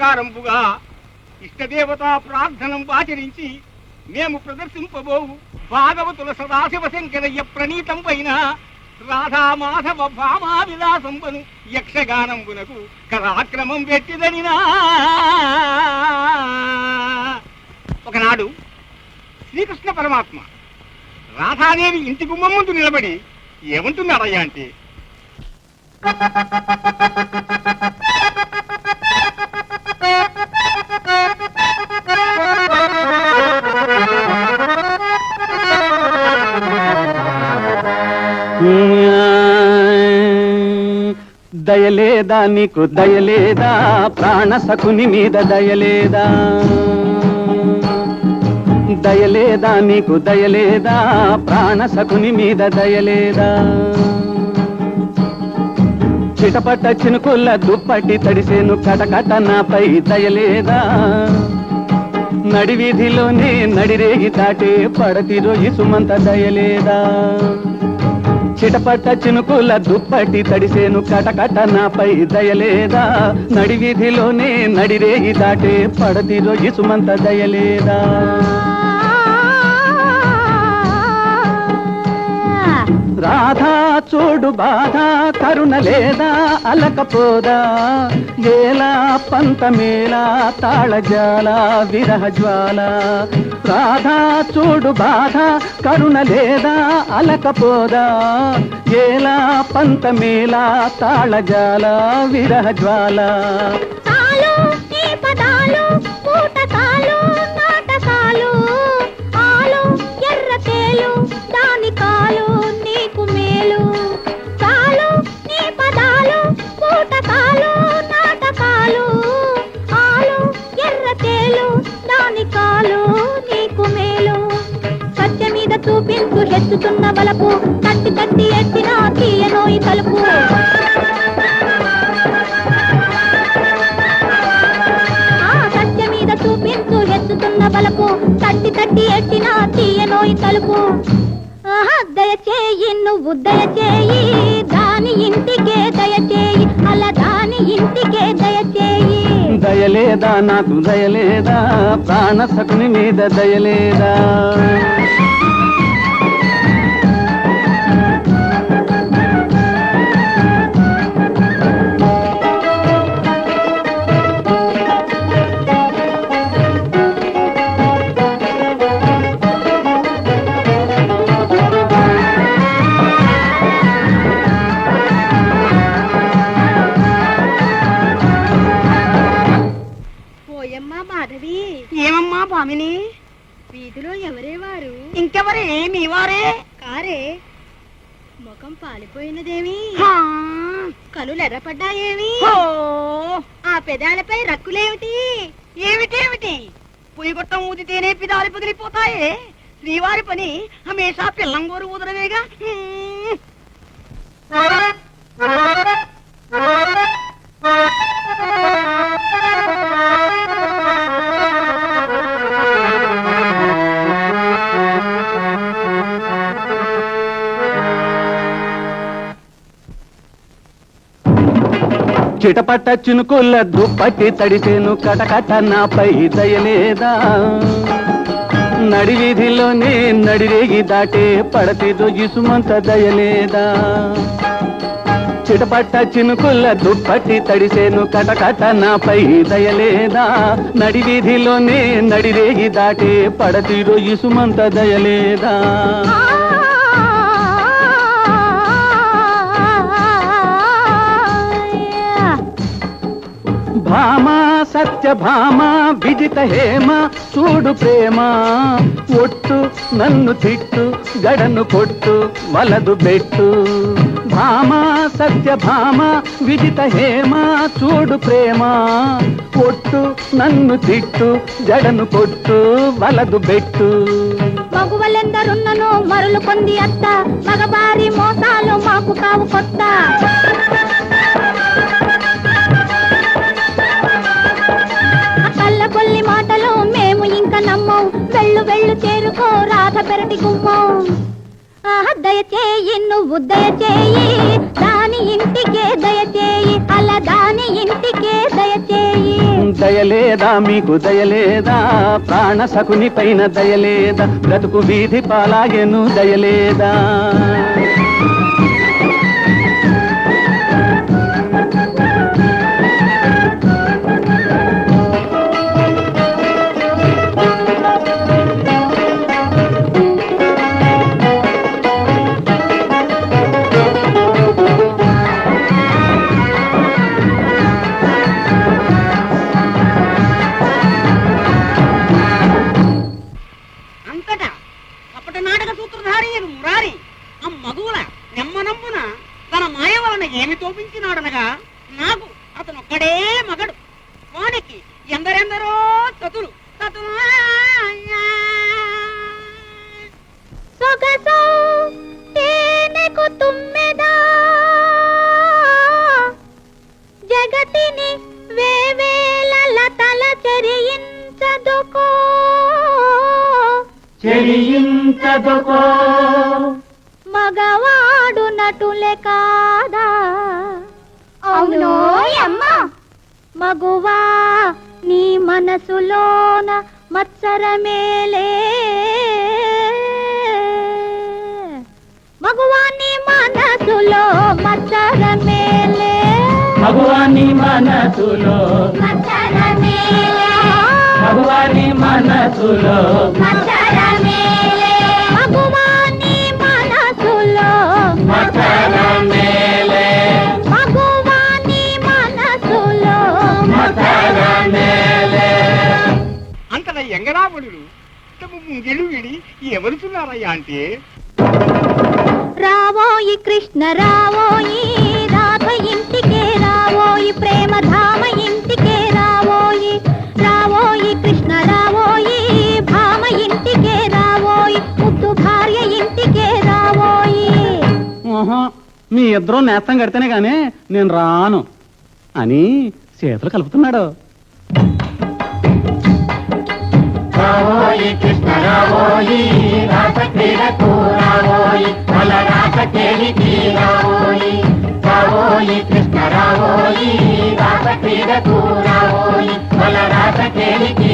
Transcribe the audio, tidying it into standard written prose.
ప్రకారంపుగా ఇష్టదేవతా ప్రార్థనం ఆచరించి మేము ప్రదర్శింపబోవు భాగవతుల సదాశివ శంకరయ్య ప్రణీతం పైన రాధామాధవ భామా విలాసంబను యక్షగానంబునకు కరాక్రమం పెట్టిదనినా. ఒకనాడు శ్రీకృష్ణ పరమాత్మ రాధాదేవి ఇంటి గుమ్మం ముందు నిలబడి ఏమంటున్నారయ్యా అంటే, దయలేదా నీకు దయలేదా, ప్రాణ సకుని మీద దయలేదా, దయలేదా నీకు దయలేదా, ప్రాణ సకుని మీద దయలేదా, చిటపట చినుకుల్ల దుప్పటి తడిసేను కటకట నాపై దయలేదా, నడివీధిలోనే నడిరేగి దాటే పడతిరో ఇసుమంత దయలేదా, చిటపట చినుకుల దుప్పటి తడిసేను కటకట నాపై దయలేదా, నడివీధిలోనే నడిరేగి దాటే పడతిరో ఇసుమంత దయలేదా, రాధా చూడు బాధ కరుణ లేదా అలకపోదా, ఏలా పంతమేలా తాళజాల విరహ జ్వాల, రాధా చూడు బాధ కరుణ లేదా అలకపోదా, ఏలా పంతమేలా తాళజాల విరహ జ్వాల, చూపించు ఎత్తుతున్న వలపు తట్టి తట్టి ఎత్తిన తీయనోయి తలుపు, సత్య మీద చూపించు ఎత్తుతున్న వలపు తట్టి తట్టి ఎత్తిన తీయనోయి తలుపు, దయచేయి నువ్వు దయచేయి, దాని ఇంటికే దయచేయి, అలా దాని ఇంటికే దయచేయి, దయలేదా నాకు దయలేదా, ప్రాణ సకుని మీద దయలేదా, ఏమమ్మా భామిని, వీధిలో ఎవరే వారు? ఇంకెవరే మీ వారే కారే, ముఖం పాలిపోయినదేమి, కనులు ఎర్రపడ్డాయేమి, ఆ పెదాలపై రక్కులేమిటి? ఏమిటేమిటి? పొయ్యిగొట్టం ఊదితేనే పెదాలు పగిలిపోతాయే, శ్రీవారి పని హమేషా పిల్లంగోరు ఊదరవేగా. చిటపట చినుకుల దుప్పటి తడిసేను కటకట నాపై దయలేదా, నడివీధిలోనే నడిరేగి దాటే పడతిదో ఇసుమంత దయలేదా, చిటపట చినుకుల దుప్పటి తడిసేను కటకట నాపై దయలేదా, నడివీధిలోనే నడిరేగి దాటే పడతిదో ఇసుమంత దయలేదా, భామా సత్య భామా విజిత హేమ చూడు ప్రేమ, ఒట్టు నన్ను తిట్టు గడను కొట్టు వలదు బెట్టు, భామా సత్య భామా విజిత హేమ చూడు ప్రేమ, ఒట్టు నన్ను తిట్టు జడను కొట్టు వలదు బెట్టు, మగువలెందరున్నను మరులు కొంది అత్త, మగబారి మోసాలు మాకు కావు కొత్త, కొల్లి మాటలు మేము ఇంకా నమ్మం, వెళ్ళు వెళ్ళు చేరుకో రాధ పెరటి గుమ్మం, దయచేయి నువ్వు దయచేయి, దాని ఇంటికే దయచేయి, అలా దాని ఇంటికే దయచేయి. దయలేదా మీకు దయలేదా, ప్రాణ సకుని పైన దయలేదా, బ్రతుకు వీధి పాలాయను దయలేదా. అంతటా కపట నాటక సూత్రధారి మురారి ఆ మగువుల నెమ్మనమ్మున తన మాయ వలన ఏమి తోపించినాడనగా, నాకు అతనొక్కడే మగడు, వానికి ఎందరెందరో సతులు సతులు. సొగసో తేనెకు తుమ్మెదా, జగతిని వేవేల లతల చెరియించదుకో. చెరియించదుకో మగవాడు నటులే కాదా. అవునో అమ్మా. మగువా నీ మనసులోన మత్సరమేలే, మగువా నీ మనసులో మత్సరమేలే, మగువాని మనసులో మత్సరమేలే, మగువాని మనసులో మత్సరమేలే, మగువా నీ మనసులో మకరమేలే, మగువా నీ మనసులో మకరమేలే. అంతట ఎంగరాబడులు తమ ముంగెలు విడి ఎవరుతున్నారయ్యా అంటే, రావోయి కృష్ణ రావోయి, రాధ ఇంటికే రావోయి, ప్రేమ ధామ ఇంటికే రావోయి. రావోయి కృష్ణ రావోయి, భామ ఇంటికే రావోయి, ముద్దు భార్య ఇంటికే రావోయి. ఓహో, మీ ఇద్దరు నేస్తం కడితేనే గానీ నేను రాను అని చేతులు కలుపుతున్నాడు. రావోయి కృష్ణ రావోయి, రాస క్రీడకు రావోయి, వల రాస కేలికి రావోయి. రావోయి కృష్ణ రావోయి, రాస క్రీడకు రావోయి, వల రాస కేలికి